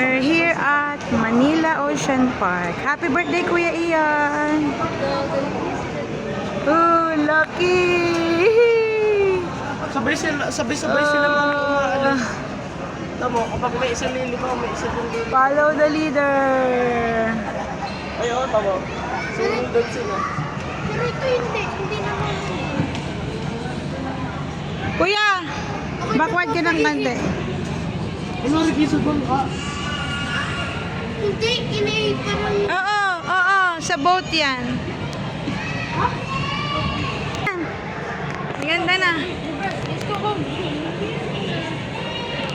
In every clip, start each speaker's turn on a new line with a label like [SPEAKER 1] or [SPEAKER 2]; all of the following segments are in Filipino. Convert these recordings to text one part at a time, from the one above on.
[SPEAKER 1] We're here at Manila Ocean Park. Happy birthday, Kuya Ian! Oh, lucky!
[SPEAKER 2] Sabay-sabay sila mga tamo, kapag may isang lilipaw, may isang lilipaw.
[SPEAKER 1] Follow the leader!
[SPEAKER 2] Ay, oo, tamo. Sunod sila.
[SPEAKER 3] Pero ito hindi naman.
[SPEAKER 1] Kuya! Backward ka ng kante.
[SPEAKER 2] Ano, rekiso ba ka?
[SPEAKER 3] Hindi, parang...
[SPEAKER 1] Oo, sa boat yan. Ganda na.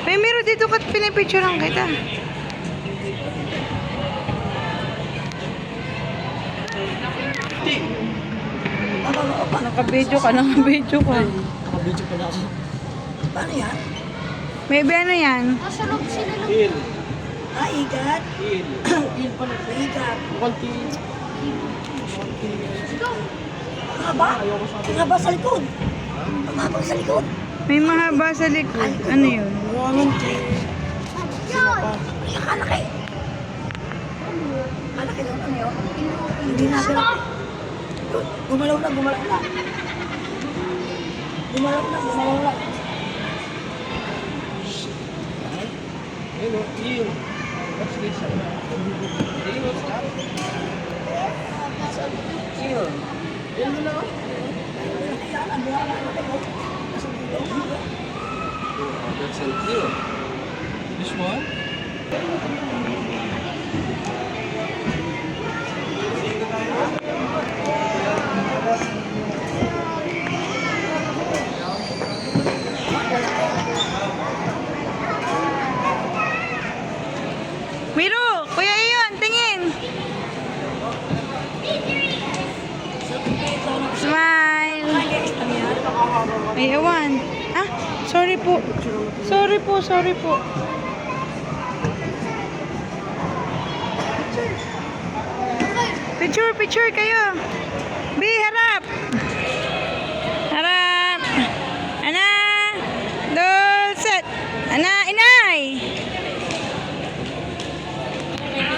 [SPEAKER 1] May meron dito kat pinipicturean kita. Naka-video ka.
[SPEAKER 2] Nakabidyo pa na ako.
[SPEAKER 4] Paano yan?
[SPEAKER 1] May ano yan?
[SPEAKER 3] Nasa loob sila ng...
[SPEAKER 2] Il.
[SPEAKER 4] Ah, igat?
[SPEAKER 2] Il. Il pa na.
[SPEAKER 4] Igat.
[SPEAKER 2] Konti.
[SPEAKER 4] Ang haba? Ang haba sa likod. Ang haba sa likod.
[SPEAKER 1] May mahaba sa likod. Ano yun?
[SPEAKER 3] Yun!
[SPEAKER 4] Ay, kalaki. Kalaki doon, ano yun? Hindi na agad. Gumalaw na. Gumalaw na.
[SPEAKER 2] Ayun o, Il. What's this? Il, what's that? Il. Il mo na ako. That's an eel. This one?
[SPEAKER 1] Miro! Kuya Ian, tingin! Smile! Ay, ewan. Ah, sorry po. Sorry po. Picture kayo. Bi, harap!